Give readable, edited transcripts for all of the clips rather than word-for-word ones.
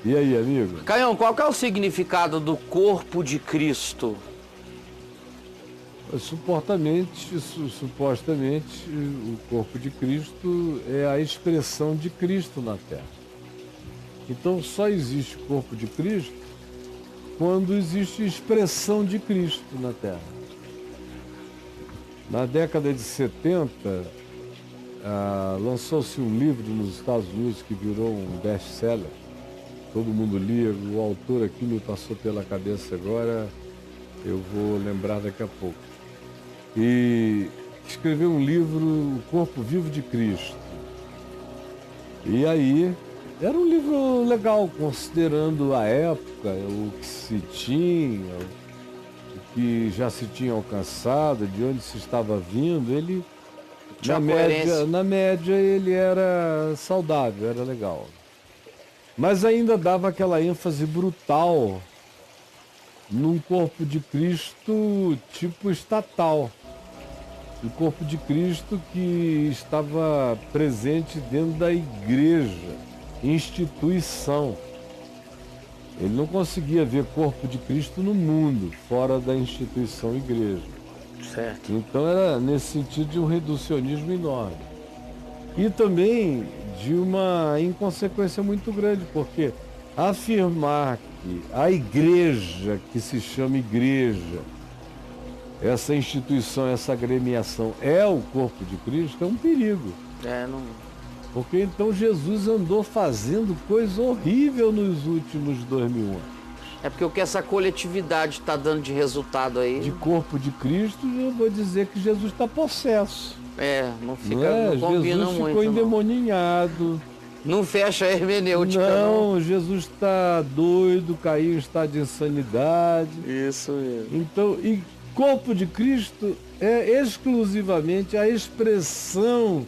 E aí, amigo? Caião, qual que é o significado do corpo de Cristo? Supostamente, o corpo de Cristo é a expressão de Cristo na Terra. Então, só existe corpo de Cristo quando existe expressão de Cristo na Terra. Na década de 70, lançou-se um livro nos Estados Unidos que virou um best-seller. Todo mundo lia, o autor aqui me passou pela cabeça agora, eu vou lembrar daqui a pouco. E escreveu um livro, O Corpo Vivo de Cristo. E aí, era um livro legal, considerando a época, o que se tinha, o que já se tinha alcançado, de onde se estava vindo. Ele, na média, ele era saudável, era legal. Mas ainda dava aquela ênfase brutal num corpo de Cristo tipo estatal. O corpo de Cristo que estava presente dentro da igreja, instituição. Ele não conseguia ver corpo de Cristo no mundo, fora da instituição igreja. Certo. Então era nesse sentido de um reducionismo enorme. E também de uma inconsequência muito grande, porque afirmar que a igreja, que se chama igreja, essa instituição, essa agremiação é o corpo de Cristo, é um perigo. Não... Porque então Jesus andou fazendo coisa horrível nos últimos 2000 anos. É porque o que essa coletividade está dando de resultado aí... De corpo de Cristo, eu vou dizer que Jesus está possesso. Não fica, não combina Jesus muito. ficou endemoninhado. Não fecha a hermenêutica, não. Jesus está doido, caiu em estado de insanidade. Isso mesmo. Então, e corpo de Cristo é exclusivamente a expressão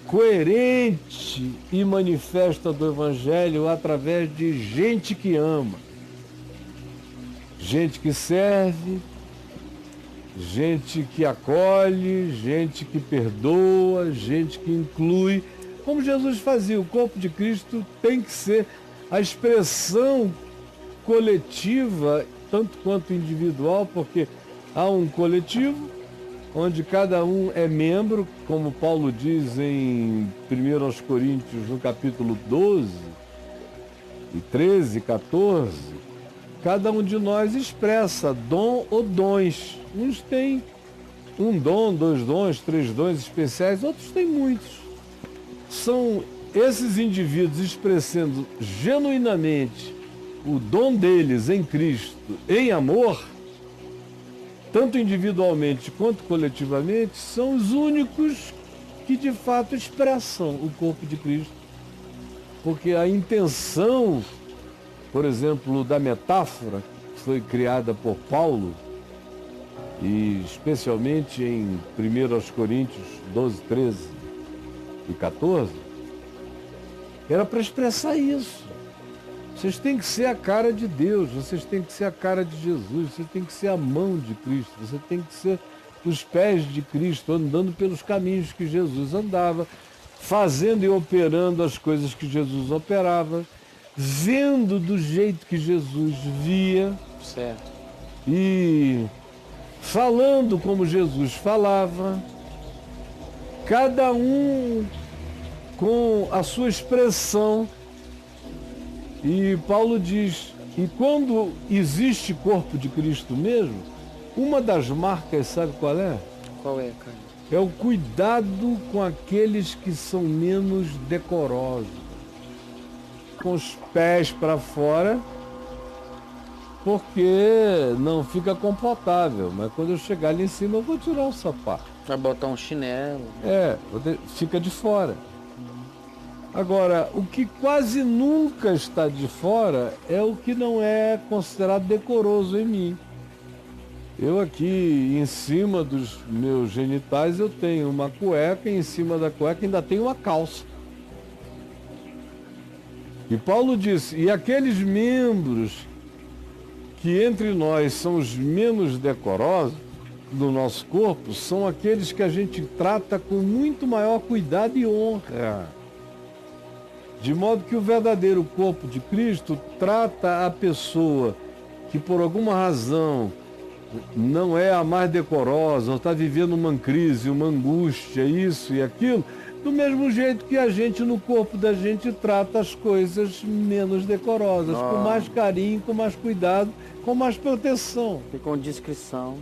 coerente e manifesta do Evangelho através de gente que ama, gente que serve, gente que acolhe, gente que perdoa, gente que inclui, como Jesus fazia. O corpo de Cristo tem que ser a expressão coletiva, tanto quanto individual, porque há um coletivo onde cada um é membro, como Paulo diz em 1 Coríntios, no capítulo 12, e 13, 14, cada um de nós expressa dom ou dons. Uns têm um dom, 2 dons, 3 dons especiais, outros têm muitos. São esses indivíduos expressando genuinamente o dom deles em Cristo, em amor, tanto individualmente quanto coletivamente, são os únicos que de fato expressam o corpo de Cristo. Porque a intenção, por exemplo, da metáfora que foi criada por Paulo, e especialmente em 1 Coríntios 12, 13 e 14, era para expressar isso. Vocês têm que ser a cara de Deus, vocês têm que ser a cara de Jesus, vocês têm que ser a mão de Cristo, você tem que ser os pés de Cristo, andando pelos caminhos que Jesus andava, fazendo e operando as coisas que Jesus operava, vendo do jeito que Jesus via. Certo. E falando como Jesus falava, cada um com a sua expressão. E Paulo diz, e quando existe corpo de Cristo mesmo, uma das marcas, sabe qual é? Qual é, cara? É o cuidado com aqueles que são menos decorosos. Com os pés para fora, porque não fica confortável. Mas quando eu chegar ali em cima, eu vou tirar o sapato. Vai botar um chinelo. Fica de fora. Agora, o que quase nunca está de fora é o que não é considerado decoroso em mim. Eu aqui, em cima dos meus genitais, eu tenho uma cueca, e em cima da cueca ainda tenho uma calça. E Paulo disse, e aqueles membros que entre nós são os menos decorosos do nosso corpo, são aqueles que a gente trata com muito maior cuidado e honra. De modo que o verdadeiro corpo de Cristo trata a pessoa que por alguma razão não é a mais decorosa, ou está vivendo uma crise, uma angústia, isso e aquilo, do mesmo jeito que a gente no corpo da gente trata as coisas menos decorosas, com mais carinho, com mais cuidado, com mais proteção. E com discrição.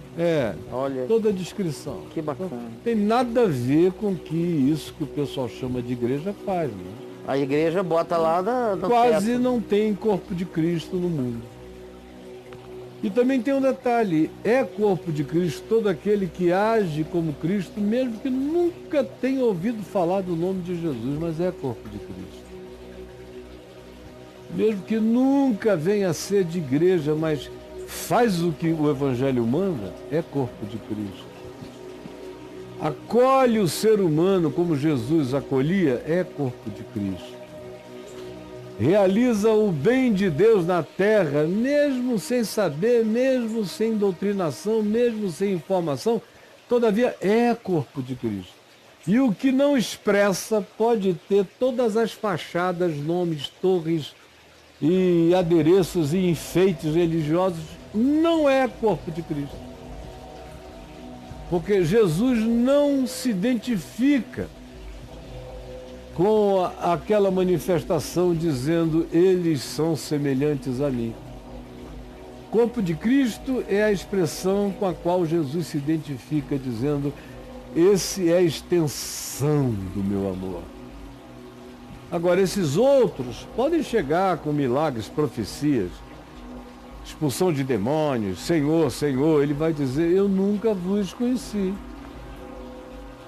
Olha, toda discrição. Que bacana. Não tem nada a ver com que isso que o pessoal chama de igreja faz, né? A igreja bota lá no quase teto. Não tem corpo de Cristo no mundo. E também tem um detalhe, é corpo de Cristo todo aquele que age como Cristo, mesmo que nunca tenha ouvido falar do nome de Jesus, mas é corpo de Cristo. Mesmo que nunca venha a ser de igreja, mas faz o que o Evangelho manda, é corpo de Cristo. Acolhe o ser humano como Jesus acolhia, é corpo de Cristo. Realiza o bem de Deus na terra, mesmo sem saber, mesmo sem doutrinação, mesmo sem informação, todavia é corpo de Cristo. E o que não expressa pode ter todas as fachadas, nomes, torres e adereços e enfeites religiosos, não é corpo de Cristo. Porque Jesus não se identifica com aquela manifestação dizendo, eles são semelhantes a mim. Corpo de Cristo é a expressão com a qual Jesus se identifica dizendo, esse é a extensão do meu amor. Agora, esses outros podem chegar com milagres, profecias, expulsão de demônios, Senhor, Senhor, ele vai dizer, eu nunca vos conheci.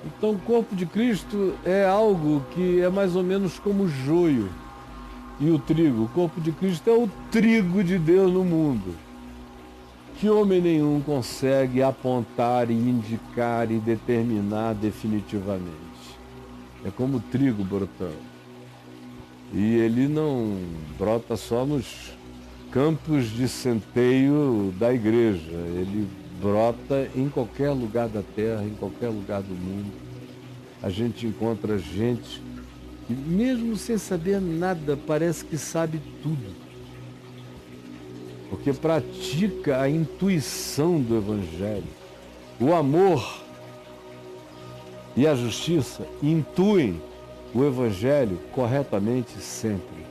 Então, o corpo de Cristo é algo que é mais ou menos como o joio e o trigo. O corpo de Cristo é o trigo de Deus no mundo, que homem nenhum consegue apontar e indicar e determinar definitivamente. É como o trigo brotando. E ele não brota só nos campos de centeio da igreja, ele brota em qualquer lugar da terra, em qualquer lugar do mundo. A gente encontra gente que, mesmo sem saber nada, parece que sabe tudo. Porque pratica a intuição do Evangelho. O amor e a justiça intuem o Evangelho corretamente sempre.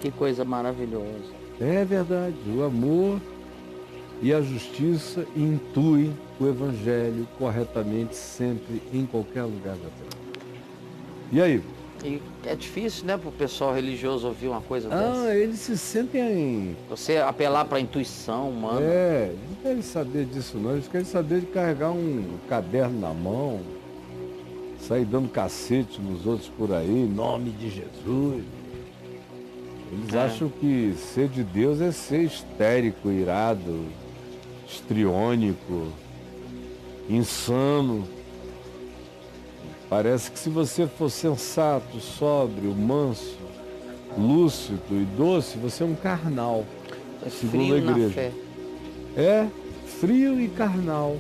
Que coisa maravilhosa. É verdade, o amor e a justiça intuem o Evangelho corretamente sempre, em qualquer lugar da terra. E aí? E é difícil, né, para o pessoal religioso ouvir uma coisa dessa. Eles se sentem... Você apelar para a intuição humana. Eles não querem saber disso não, eles querem saber de carregar um caderno na mão, sair dando cacete nos outros por aí, em nome de Jesus. Eles acham que ser de Deus é ser histérico, irado, histriônico, insano. Parece que se você for sensato, sóbrio, manso, lúcido e doce, você é um carnal, segundo a igreja. Na fé. É frio e carnal.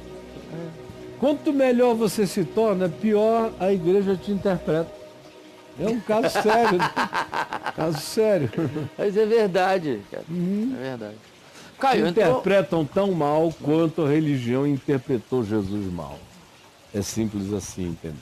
Quanto melhor você se torna, pior a igreja te interpreta. É um caso sério, né? Caso sério. Mas é verdade, cara. É verdade. Caio, interpretam tão mal quanto a religião interpretou Jesus mal. É simples assim, entendeu?